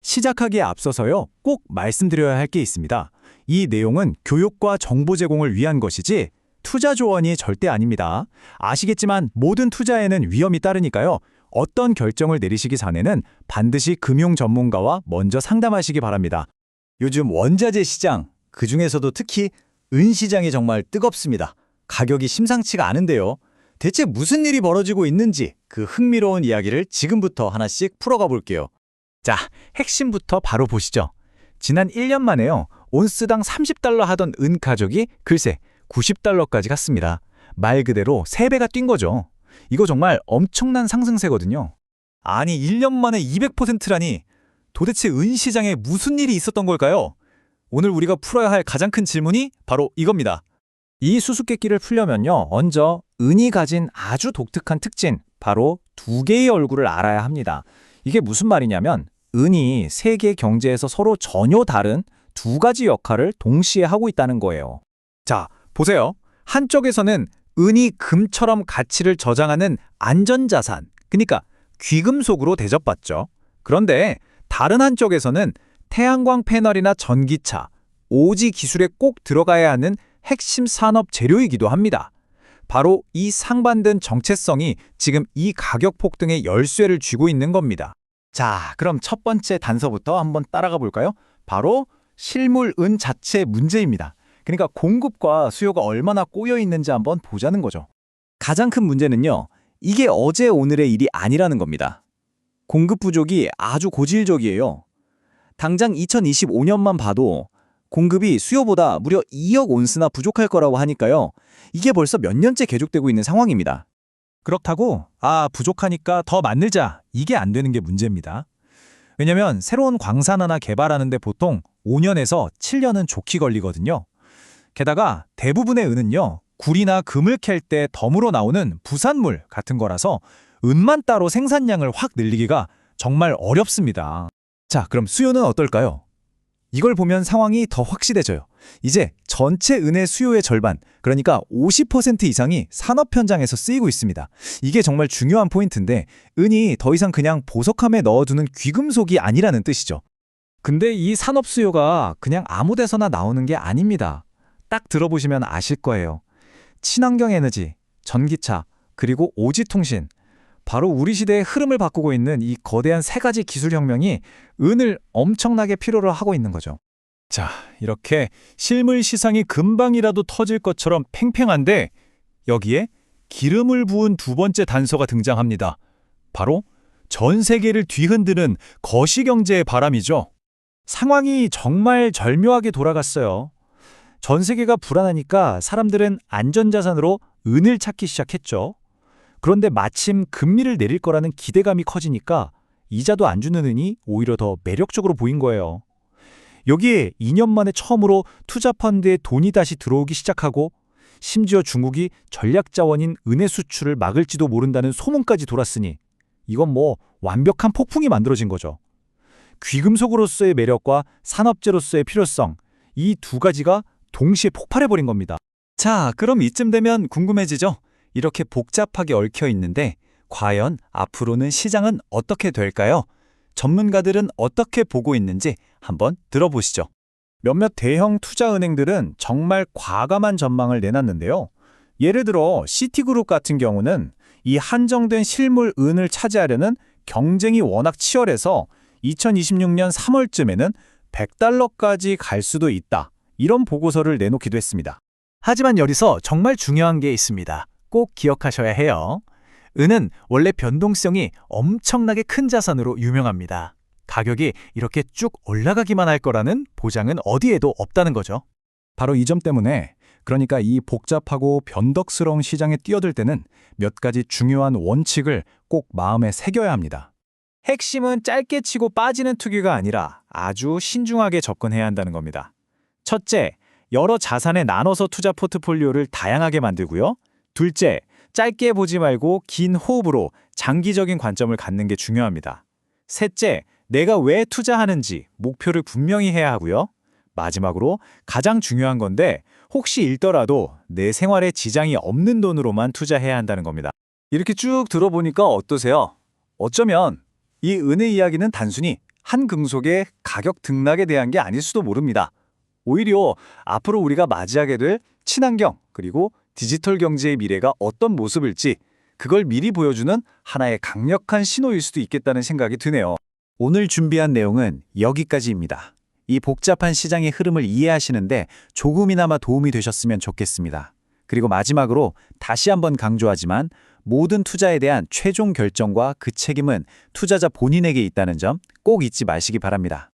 시작하기에 앞서서요, 꼭 말씀드려야 할 게 있습니다. 이 내용은 교육과 정보 제공을 위한 것이지 투자 조언이 절대 아닙니다. 아시겠지만 모든 투자에는 위험이 따르니까요. 어떤 결정을 내리시기 전에는 반드시 금융 전문가와 먼저 상담하시기 바랍니다. 요즘 원자재 시장, 그중에서도 특히 은 시장이 정말 뜨겁습니다. 가격이 심상치가 않은데요. 대체 무슨 일이 벌어지고 있는지 그 흥미로운 이야기를 지금부터 하나씩 풀어가 볼게요. 자, 핵심부터 바로 보시죠. 지난 1년 만에요. 온스당 30달러 하던 은 가격이 글쎄 90달러까지 갔습니다. 말 그대로 3배가 뛴 거죠. 이거 정말 엄청난 상승세거든요. 아니 1년 만에 200%라니 도대체 은 시장에 무슨 일이 있었던 걸까요? 오늘 우리가 풀어야 할 가장 큰 질문이 바로 이겁니다. 이 수수께끼를 풀려면요. 먼저 은이 가진 아주 독특한 특징, 바로 2개의 얼굴을 알아야 합니다. 이게 무슨 말이냐면 은이 세계 경제에서 서로 전혀 다른 2가지 역할을 동시에 하고 있다는 거예요. 자, 보세요. 한쪽에서는 은이 금처럼 가치를 저장하는 안전자산, 그러니까 귀금속으로 대접받죠. 그런데 다른 한쪽에서는 태양광 패널이나 전기차, 오지 기술에 꼭 들어가야 하는 핵심 산업 재료이기도 합니다. 바로 이 상반된 정체성이 지금 이 가격 폭등의 열쇠를 쥐고 있는 겁니다. 자, 그럼 첫 번째 단서부터 한번 따라가 볼까요? 바로 실물 은 자체의 문제입니다. 그러니까 공급과 수요가 얼마나 꼬여 있는지 한번 보자는 거죠. 가장 큰 문제는요, 이게 어제 오늘의 일이 아니라는 겁니다. 공급 부족이 아주 고질적이에요. 당장 2025년만 봐도 공급이 수요보다 무려 2억 온스나 부족할 거라고 하니까요. 이게 벌써 몇 년째 계속되고 있는 상황입니다. 그렇다고 부족하니까 더 만들자, 이게 안 되는 게 문제입니다. 왜냐면 새로운 광산 하나 개발하는데 보통 5년에서 7년은 좋게 걸리거든요. 게다가 대부분의 은은요, 굴이나 금을 캘 때 덤으로 나오는 부산물 같은 거라서 은만 따로 생산량을 확 늘리기가 정말 어렵습니다. 자, 그럼 수요는 어떨까요? 이걸 보면 상황이 더 확실해져요. 이제 전체 은의 수요의 절반, 그러니까 50% 이상이 산업 현장에서 쓰이고 있습니다. 이게 정말 중요한 포인트인데 은이 더 이상 그냥 보석함에 넣어두는 귀금속이 아니라는 뜻이죠. 근데 이 산업 수요가 그냥 아무 데서나 나오는 게 아닙니다. 딱 들어보시면 아실 거예요. 친환경 에너지, 전기차, 그리고 오지통신. 바로 우리 시대의 흐름을 바꾸고 있는 이 거대한 3가지 기술혁명이 은을 엄청나게 필요로 하고 있는 거죠. 자, 이렇게 실물 시장이 금방이라도 터질 것처럼 팽팽한데 여기에 기름을 부은 두 번째 단서가 등장합니다. 바로 전 세계를 뒤흔드는 거시경제의 바람이죠. 상황이 정말 절묘하게 돌아갔어요. 전 세계가 불안하니까 사람들은 안전자산으로 은을 찾기 시작했죠. 그런데 마침 금리를 내릴 거라는 기대감이 커지니까 이자도 안 주는 은이 오히려 더 매력적으로 보인 거예요. 여기에 2년 만에 처음으로 투자펀드에 돈이 다시 들어오기 시작하고 심지어 중국이 전략자원인 은의 수출을 막을지도 모른다는 소문까지 돌았으니 이건 완벽한 폭풍이 만들어진 거죠. 귀금속으로서의 매력과 산업재로서의 필요성, 이 2가지가 동시에 폭발해버린 겁니다. 자, 그럼 이쯤 되면 궁금해지죠? 이렇게 복잡하게 얽혀 있는데 과연 앞으로는 시장은 어떻게 될까요? 전문가들은 어떻게 보고 있는지 한번 들어보시죠. 몇몇 대형 투자은행들은 정말 과감한 전망을 내놨는데요. 예를 들어 시티그룹 같은 경우는 이 한정된 실물 은을 차지하려는 경쟁이 워낙 치열해서 2026년 3월쯤에는 100달러까지 갈 수도 있다, 이런 보고서를 내놓기도 했습니다. 하지만 여기서 정말 중요한 게 있습니다. 꼭 기억하셔야 해요. 은은 원래 변동성이 엄청나게 큰 자산으로 유명합니다. 가격이 이렇게 쭉 올라가기만 할 거라는 보장은 어디에도 없다는 거죠. 바로 이 점 때문에, 그러니까 이 복잡하고 변덕스러운 시장에 뛰어들 때는 몇 가지 중요한 원칙을 꼭 마음에 새겨야 합니다. 핵심은 짧게 치고 빠지는 투기가 아니라 아주 신중하게 접근해야 한다는 겁니다. 첫째, 여러 자산에 나눠서 투자 포트폴리오를 다양하게 만들고요. 둘째, 짧게 보지 말고 긴 호흡으로 장기적인 관점을 갖는 게 중요합니다. 셋째, 내가 왜 투자하는지 목표를 분명히 해야 하고요. 마지막으로 가장 중요한 건데 혹시 잃더라도 내 생활에 지장이 없는 돈으로만 투자해야 한다는 겁니다. 이렇게 쭉 들어보니까 어떠세요? 어쩌면 이 은의 이야기는 단순히 한 금속의 가격 등락에 대한 게 아닐 수도 모릅니다. 오히려 앞으로 우리가 맞이하게 될 친환경 그리고 디지털 경제의 미래가 어떤 모습일지 그걸 미리 보여주는 하나의 강력한 신호일 수도 있겠다는 생각이 드네요. 오늘 준비한 내용은 여기까지입니다. 이 복잡한 시장의 흐름을 이해하시는데 조금이나마 도움이 되셨으면 좋겠습니다. 그리고 마지막으로 다시 한번 강조하지만 모든 투자에 대한 최종 결정과 그 책임은 투자자 본인에게 있다는 점 꼭 잊지 마시기 바랍니다.